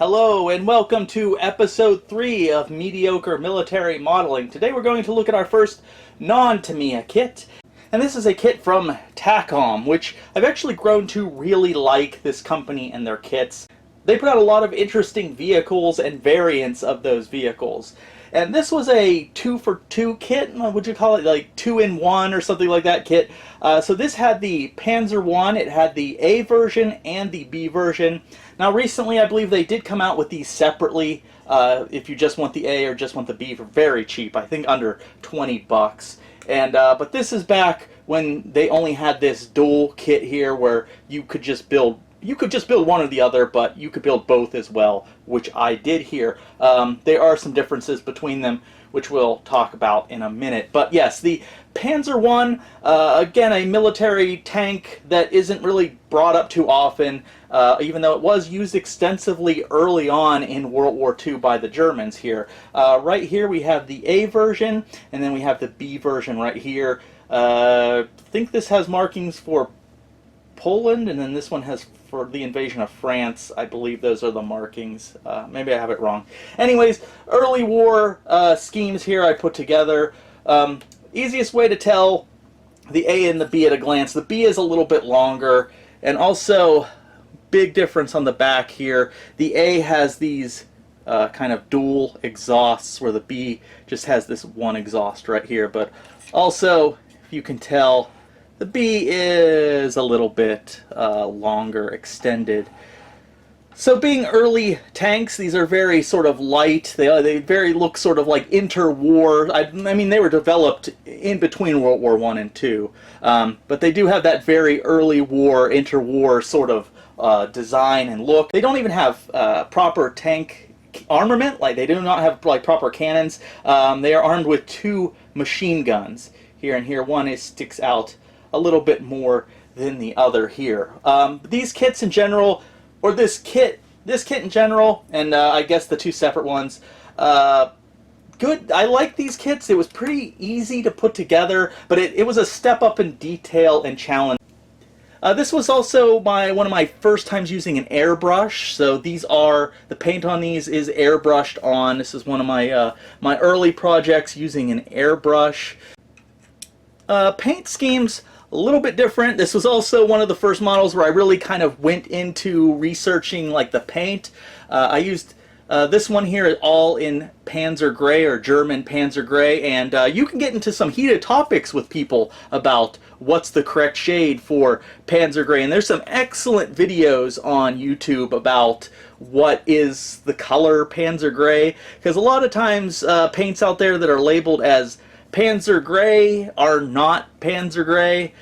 Hello and welcome to episode 3 of Mediocre Military Modeling. Today we're going to look at our first non-Tamiya kit. And this is a kit from Takom, which I've actually grown to really like this company and their kits. They put out a lot of interesting vehicles and variants of those vehicles. And this was a 2-for-2 kit, would you call it, like 2-in-1 or something like that kit. So this had the Panzer 1, it had the A version and the B version. Now recently I believe they did come out with these separately, if you just want the A or just want the B for very cheap, I think under 20 bucks. And but this is back when they only had this dual kit here where you could just build one or the other, but you could build both as well, which I did here. There are some differences between them, which we'll talk about in a minute. But yes, the Panzer 1, again, a military tank that isn't really brought up too often, even though it was used extensively early on in World War II by the Germans here. Right here we have the A version, and then we have the B version right here. I think this has markings for Poland, and then this one has for the invasion of France. I believe those are the markings. Maybe I have it wrong. Anyways, early war schemes here I put together. Easiest way to tell the A and the B at a glance. The B is a little bit longer, and also big difference on the back here. The A has these kind of dual exhausts, where the B just has this one exhaust right here. But also, if you can tell, the B is a little bit longer, extended. So being early tanks, these are very sort of light. They very look sort of like interwar. I mean, they were developed in between World War I and II. But they do have that very early war, interwar sort of design and look. They don't even have proper tank armament. Like, they do not have like proper cannons. They are armed with 2 machine guns here and here. One sticks out a little bit more than the other here. These kits in general, or this kit in general, and I guess the 2 separate ones, good. I like these kits. It was pretty easy to put together, but it was a step up in detail and challenge. This was also one of my first times using an airbrush. So the paint on these is airbrushed on. This is one of my my early projects using an airbrush. Paint schemes, a little bit different. This was also one of the first models where I really kind of went into researching like the paint. I used this one here all in Panzer Gray, or German Panzer Gray, and you can get into some heated topics with people about what's the correct shade for Panzer Gray, and there's some excellent videos on YouTube about what is the color Panzer Gray, because a lot of times paints out there that are labeled as Panzer Gray are not Panzer Gray.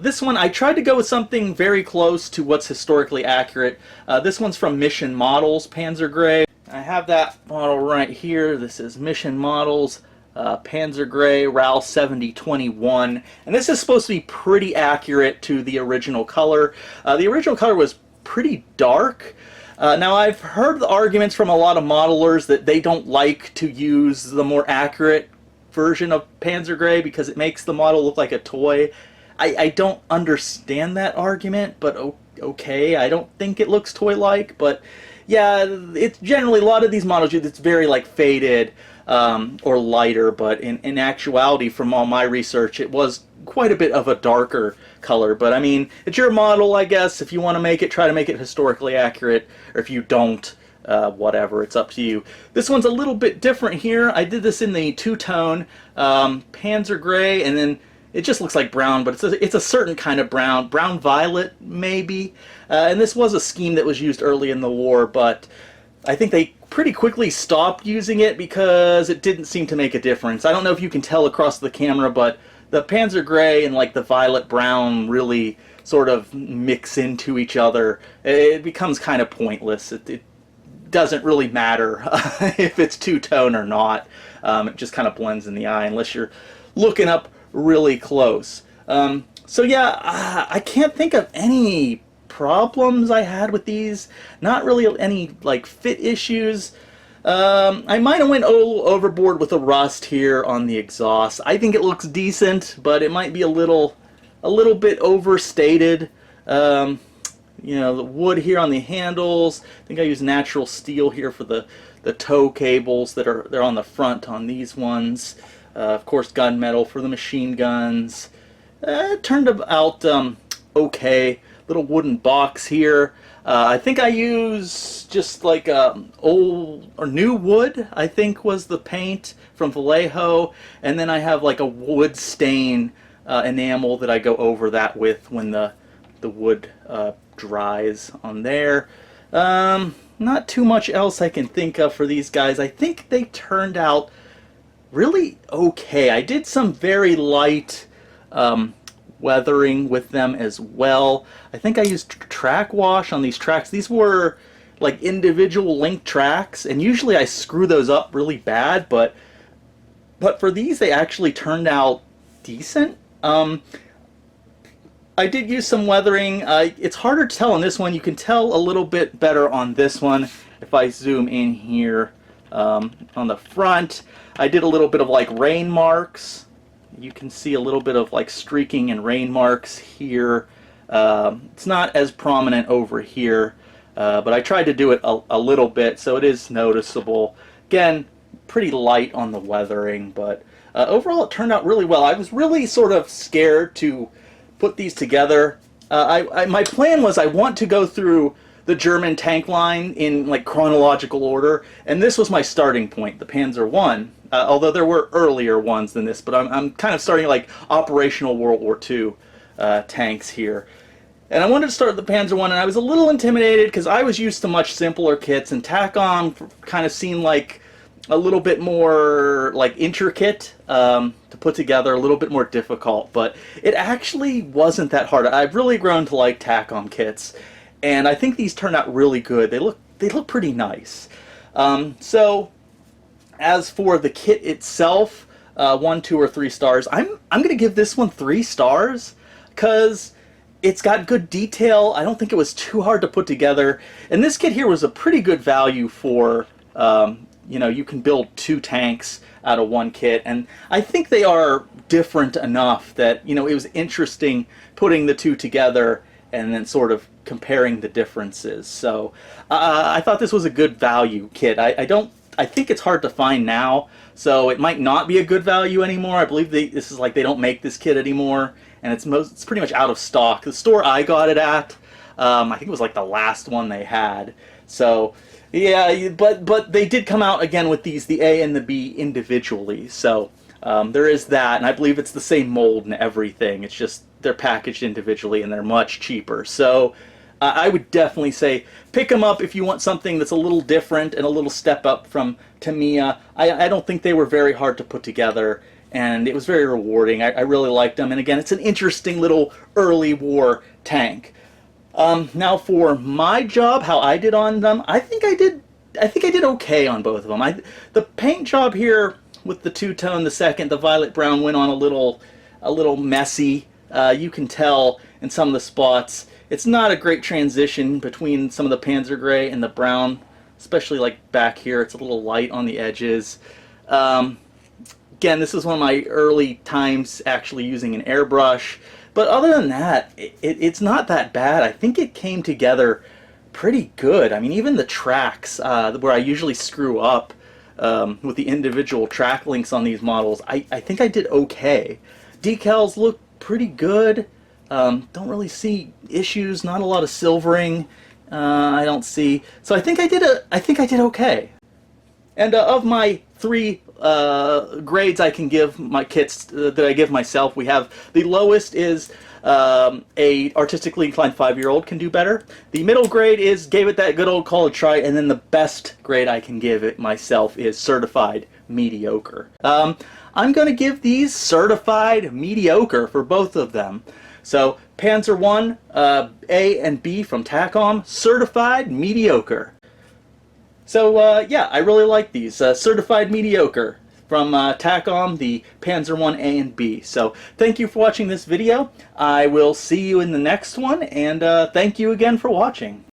This one, I tried to go with something very close to what's historically accurate. This one's from Mission Models Panzer Gray. I have that model right here. This is Mission Models Panzer Gray RAL 7021. And this is supposed to be pretty accurate to the original color. The original color was pretty dark. Now, I've heard the arguments from a lot of modelers that they don't like to use the more accurate version of Panzer Gray because it makes the model look like a toy. I don't understand that argument, but okay. I don't think it looks toy-like, but yeah, it's generally, a lot of these models, it's very like faded or lighter, but in actuality, from all my research, it was quite a bit of a darker color. But I mean, it's your model, I guess. If you want to make it, try to make it historically accurate, or if you don't, whatever, it's up to you. This one's a little bit different here. I did this in the 2-tone Panzer Gray, and then it just looks like brown, but it's a certain kind of brown violet maybe. And this was a scheme that was used early in the war, but I think they pretty quickly stopped using it because it didn't seem to make a difference. I don't know if you can tell across the camera, but the Panzer Gray and like the violet brown really sort of mix into each other. It becomes kind of pointless. It doesn't really matter if it's 2-tone or not. It just kind of blends in the eye unless you're looking up really close. So yeah, I can't think of any problems I had with these. Not really any like fit issues. I might have went a little overboard with the rust here on the exhaust. I think it looks decent, but it might be a little bit overstated. you know, the wood here on the handles. I think I use natural steel here for the tow cables that are on the front on these ones. Of course, gunmetal for the machine guns. It turned out okay. Little wooden box here. I think I use just like old or new wood, I think was the paint from Vallejo, and then I have like a wood stain enamel that I go over that with when the wood dries on there. Not too much else I can think of for these guys. I think they turned out really okay. I did some very light weathering with them as well. I think I used track wash on these tracks. These were like individual link tracks, and usually I screw those up really bad, but for these they actually turned out decent. I did use some weathering. It's harder to tell on this one. You can tell a little bit better on this one if I zoom in here on the front. I did a little bit of like rain marks. You can see a little bit of like streaking and rain marks here. It's not as prominent over here, but I tried to do it a little bit, so it is noticeable. Again, pretty light on the weathering, but overall it turned out really well. I was really sort of scared to put these together. My plan was I want to go through the German tank line in like chronological order, and this was my starting point, the Panzer I. Although there were earlier ones than this, but I'm kind of starting like operational World War II tanks here. And I wanted to start with the Panzer I, and I was a little intimidated because I was used to much simpler kits, and Takom kind of seemed like a little bit more like intricate to put together, a little bit more difficult, but it actually wasn't that hard. I've really grown to like Takom kits, and I think these turned out really good. They look pretty nice. So as for the kit itself, 1, 2, or 3 stars, I'm gonna give this one 3 stars because it's got good detail. I don't think it was too hard to put together, and this kit here was a pretty good value for you know, you can build 2 tanks out of 1 kit, and I think they are different enough that, you know, it was interesting putting the 2 together and then sort of comparing the differences. So I thought this was a good value kit. I think it's hard to find now, so it might not be a good value anymore. I believe this is like they don't make this kit anymore, and it's pretty much out of stock. The store I got it at, I think it was like the last one they had. So yeah, but they did come out again with these, the A and the B, individually. So there is that, and I believe it's the same mold and everything. It's just they're packaged individually and they're much cheaper. So I would definitely say pick them up if you want something that's a little different and a little step up from Tamiya. I don't think they were very hard to put together, and it was very rewarding. I really liked them, and again, it's an interesting little early war tank. Now for my job, how I did on them, I think I did okay on both of them. The paint job here with the two-tone, the violet brown went on a little messy. You can tell in some of the spots. It's not a great transition between some of the Panzer gray and the brown, especially like back here. It's a little light on the edges. Again, this is one of my early times actually using an airbrush. But other than that, it's not that bad. I think it came together pretty good. I mean, even the tracks, where I usually screw up with the individual track links on these models, I think I did okay. Decals look pretty good. Don't really see issues. Not a lot of silvering. I don't see. So I think I did okay. And of my 3 grades I can give my kits that I give myself, we have the lowest is a artistically inclined 5-year-old can do better. The middle grade is gave it that good old college try, and then the best grade I can give it myself is certified mediocre. I'm going to give these certified mediocre for both of them. So Panzer I, A and B from Takom, certified mediocre. So yeah, I really like these. Certified mediocre from Takom, the Panzer I A and B. So thank you for watching this video. I will see you in the next one, and thank you again for watching.